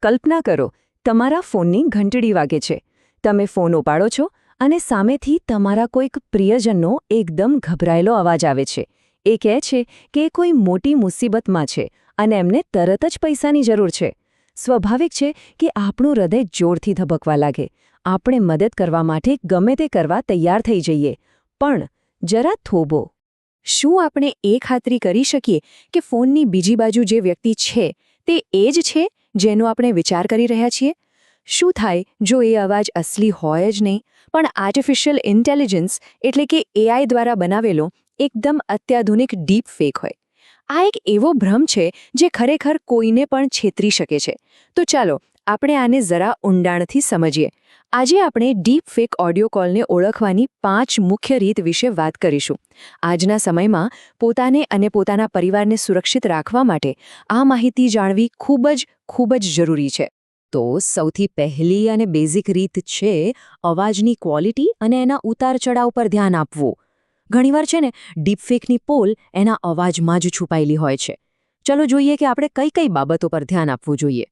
કલ્પના કરો, તમારા ફોનની ઘંટડી વાગે છે. તમે ફોન ઉપાડો છો અને સામેથી તમારા કોઈક પ્રિયજનનો એકદમ ગભરાયેલો અવાજ આવે છે. એ કહે છે કે કોઈ મોટી મુસીબતમાં છે અને એમને તરત જ પૈસાની જરૂર છે. સ્વાભાવિક છે કે આપણું હૃદય જોરથી ધબકવા લાગે. આપણે મદદ કરવા માટે ગમે તે કરવા તૈયાર થઈ જઈએ. પણ જરા થોભો. શું આપણે એ ખાતરી કરી શકીએ કે ફોનની બીજી બાજુ જે વ્યક્તિ છે તે એ જ છે જેનો આપણે વિચાર કરી રહ્યા છીએ? શું થાય જો એ અવાજ અસલી હોય જ નહીં, પણ આર્ટિફિશિયલ ઇન્ટેલિજન્સ એટલે કે એઆઈ દ્વારા બનાવેલો એકદમ અત્યાધુનિક ડીપ ફેક હોય? આ એક એવો ભ્રમ છે જે ખરેખર કોઈને પણ છેતરી શકે છે. તો ચાલો આપણે આને જરા ઊંડાણથી સમજીએ. આજે આપણે ડીપ ફેક ઓડિયો કોલને ઓળખવાની 5 મુખ્ય રીત વિશે વાત કરીશું. આજના સમયમાં પોતાને અને પોતાના પરિવારને સુરક્ષિત રાખવા માટે આ માહિતી જાણવી ખૂબ જ જરૂરી છે. તો સૌથી પહેલી અને બેઝિક રીત છે અવાજની ક્વોલિટી અને એના ઉતાર-ચઢાવ પર ધ્યાન આપવું. ઘણીવાર છે ને ડીપફેકની પોલ એના અવાજમાં જ છુપાયેલી હોય છે. ચલો જોઈએ કે આપણે કઈ કઈ બાબતો પર ધ્યાન આપવું જોઈએ.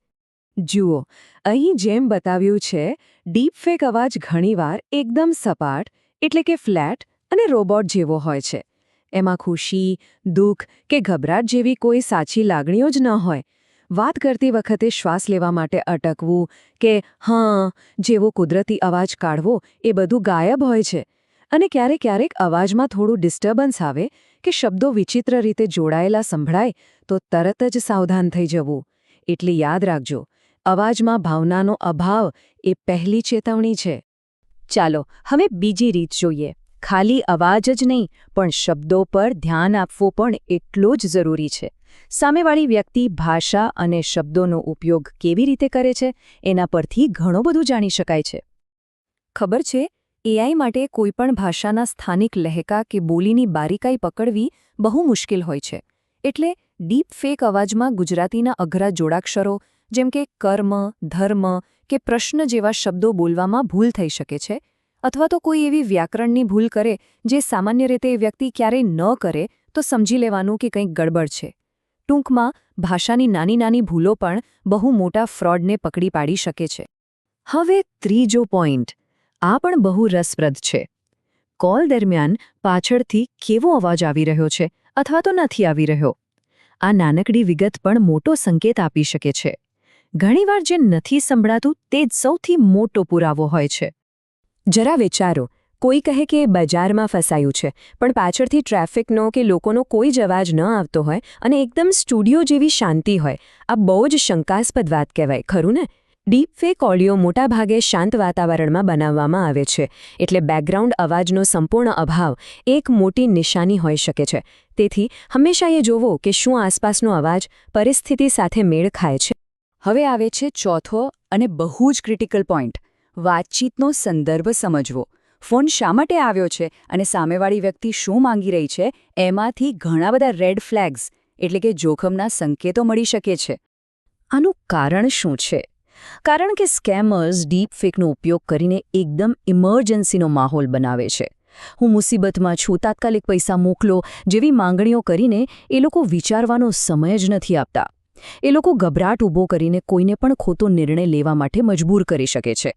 જુઓ, અહીં જેમ બતાવ્યું છે, ડીપફેક અવાજ ઘણીવાર એકદમ સપાટ એટલે કે ફ્લેટ અને રોબોટ જેવો હોય છે. એમાં ખુશી, દુઃખ કે ગભરાટ જેવી કોઈ સાચી લાગણીઓ જ ન હોય. વાત કરતી વખતે શ્વાસ લેવા માટે અટકવું કે હા જેવો કુદરતી અવાજ કાઢવો એ બધું ગાયબ હોય છે. અને ક્યારેક અવાજમાં થોડું ડિસ્ટર્બન્સ આવે કે શબ્દો વિચિત્ર રીતે જોડાયેલા સંભળાય તો તરત જ સાવધાન થઈ જવું. એટલે યાદ રાખજો, અવાજમાં ભાવનાનો અભાવ એ પહેલી ચેતવણી છે. ચાલો હવે બીજી રીત જોઈએ. ખાલી અવાજ જ નહીં, પણ શબ્દો પર ધ્યાન આપવું પણ એટલો જ જરૂરી છે. સામેવાળી વ્યક્તિ ભાષા અને શબ્દોનો ઉપયોગ કેવી રીતે કરે છે એના પરથી ઘણું બધું જાણી શકાય છે. ખબર છે, એઆઈ માટે કોઈપણ ભાષાના સ્થાનિક લહેકા કે બોલીની બારીકાઈ પકડવી બહુ મુશ્કેલ હોય છે. એટલે ડીપ ફેક અવાજમાં ગુજરાતીના અઘરા જોડાક્ષરો જેમ કે કર્મ, ધર્મ કે પ્રશ્ન જેવા શબ્દો બોલવામાં ભૂલ થઈ શકે છે. અથવા તો કોઈ એવી વ્યાકરણની ભૂલ કરે જે સામાન્ય રીતે એ વ્યક્તિ ક્યારેય ન કરે તો સમજી લેવાનું કે કંઈક ગડબડ છે. ટૂંકમાં ભાષાની નાની ભૂલો પણ બહુ મોટા ફ્રોડને પકડી પાડી શકે છે. હવે ત્રીજો પોઈન્ટ, આ પણ બહુ રસપ્રદ છે. કોલ દરમિયાન પાછળથી કેવો અવાજ આવી રહ્યો છે અથવા તો નથી આવી રહ્યો. આ નાનકડી વિગત પણ મોટો સંકેત આપી શકે છે. ઘણીવાર જે નથી સંભળાતું તે જ સૌથી મોટો પુરાવો હોય છે. જરા વિચારો, કોઈ કહે કે બજારમાં ફસાયું છે, પણ પાછળથી ટ્રાફિકનો કે લોકોનો કોઈ જ અવાજ ન આવતો હોય અને એકદમ સ્ટુડિયો જેવી શાંતિ હોય. આ બહુ જ શંકાસ્પદ વાત કહેવાય, ખરું ને? ડીપફેક ઓડિયો મોટાભાગે શાંત વાતાવરણમાં બનાવવામાં આવે છે, એટલે બેકગ્રાઉન્ડ અવાજનો સંપૂર્ણ અભાવ એક મોટી નિશાની હોઈ શકે છે. તેથી હંમેશા એ જોવો કે શું આસપાસનો અવાજ પરિસ્થિતિ સાથે મેળ ખાય છે. હવે આવે છે ચોથો અને બહુ જ ક્રિટિકલ પોઈન્ટ, વાતચીતનો સંદર્ભ સમજવો. ફોન શા માટે આવ્યો છે અને સામેવાળી વ્યક્તિ શું માંગી રહી છે એમાંથી ઘણા બધા રેડ ફ્લેગ્સ એટલે કે જોખમના સંકેતો મળી શકે છે. આનું કારણ શું છે? કારણ કે સ્કેમર્સ ડીપફેકનો ઉપયોગ કરીને એકદમ ઇમરજન્સીનો માહોલ બનાવે છે. હું મુસીબતમાં છું, તાત્કાલિક પૈસા મોકલો જેવી માંગણીઓ કરીને એ લોકો વિચારવાનો સમય જ નથી આપતા. એ લોકો ગભરાટ ઊભો કરીને કોઈને પણ ખોટો નિર્ણય લેવા માટે મજબૂર કરી શકે છે.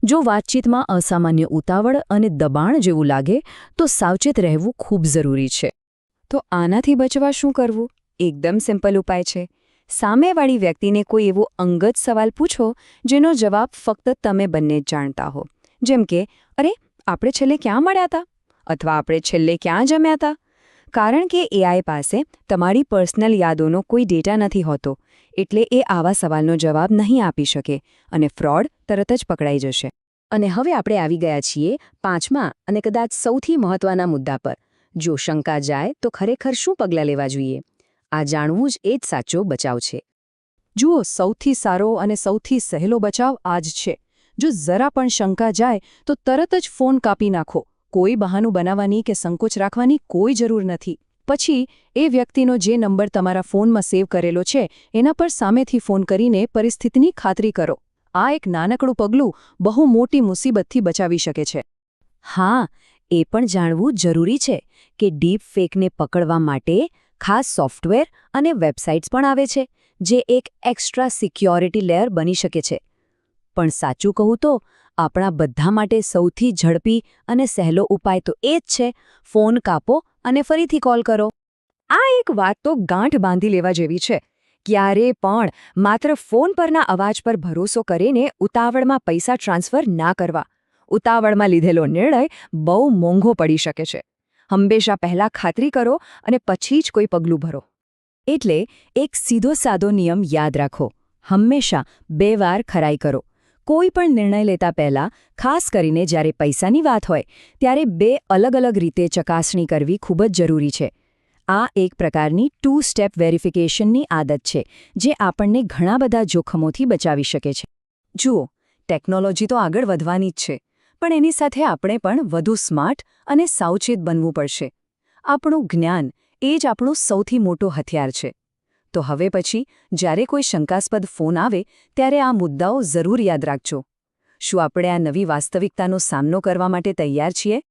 જો વાતચીતમાં અસામાન્ય ઉતાવળ અને દબાણ જેવું લાગે તો સાવચેત રહેવું ખૂબ જરૂરી છે. તો આનાથી બચવા શું કરવું? એકદમ સિમ્પલ ઉપાય છે. સામેવાળી વ્યક્તિને કોઈ એવો અંગત સવાલ પૂછો જેનો જવાબ ફક્ત તમે બંને જ જાણતા હો. જેમ કે, અરે આપણે છેલ્લે ક્યાં મળ્યા હતા? અથવા આપણે છેલ્લે ક્યાં જમ્યા હતા? કારણ કે એઆઈ પાસે તમારી પર્સનલ યાદોનો કોઈ ડેટા નથી હોતો, એટલે એ આવા સવાલનો જવાબ નહીં આપી શકે અને ફ્રોડ તરત જ પકડાઈ જશે. અને હવે આપણે આવી ગયા છીએ 5મા અને કદાચ સૌથી મહત્વના મુદ્દા પર. જો શંકા જાય તો ખરેખર શું પગલાં લેવા જોઈએ? આ જાણવું જ એ જ સાચો બચાવ છે. જુઓ, સૌથી સારો અને સૌથી સહેલો બચાવ આ જ છે. જો જરા પણ શંકા જાય તો તરત જ ફોન કાપી નાખો. કોઈ બહાનું બનાવવાની કે સંકોચ રાખવાની કોઈ જરૂર નથી. પછી એ વ્યક્તિનો જે નંબર તમારા ફોનમાં સેવ કરેલો છે એના પર સામેથી ફોન કરીને પરિસ્થિતિની ખાતરી કરો. આ એક નાનકડું પગલું બહુ મોટી મુસીબતથી બચાવી શકે છે. હા, એ પણ જાણવું જરૂરી છે કે ડીપ ફેકને પકડવા માટે ખાસ સોફ્ટવેર અને વેબસાઇટ્સ પણ આવે છે, જે એક એક્સ્ટ્રા સિક્યોરિટી લેયર બની શકે છે. પણ સાચું કહું તો આપણા બધા માટે સૌથી ઝડપી અને સહેલો ઉપાય તો એ જ છે ફોન કાપો અને ફરીથી કોલ કરો. આ એક વાત તો ગાંઠ બાંધી લેવા જેવી છે. ક્યારે પણ માત્ર ફોન પરના અવાજ પર ભરોસો કરીને ઉતાવળમાં પૈસા ટ્રાન્સફર ના કરવા. ઉતાવળમાં લીધેલો નિર્ણય બહુ મોંઘો પડી શકે છે. હંમેશા પહેલાં ખાતરી કરો અને પછી જ કોઈ પગલું ભરો. એટલે એક સીધો સાદો નિયમ યાદ રાખો. હંમેશા 2 વાર ખરાઈ કરો. કોઈ પણ નિર્ણય લેતા પહેલાં, ખાસ કરીને જ્યારે પૈસાની વાત હોય, ત્યારે 2 અલગ-અલગ રીતે ચકાસણી કરવી ખૂબ જ જરૂરી છે. આ એક પ્રકારની 2 સ્ટેપ વેરિફિકેશનની આદત છે, જે આપણને ઘણા બધા જોખમોથી બચાવી શકે છે. જુઓ, ટેકનોલોજી તો આગળ વધવાની જ છે, પણ એની સાથે આપણે પણ વધુ સ્માર્ટ અને સાવચેત બનવું પડશે. આપણું જ્ઞાન એ જ આપણું સૌથી મોટો હથિયાર છે. તો હવે પછી જ્યારે કોઈ શંકાસ્પદ ફોન આવે ત્યારે આ મુદ્દાઓ જરૂર યાદ રાખજો. શું આપણે આ નવી વાસ્તવિકતાનો સામનો કરવા માટે તૈયાર છીએ?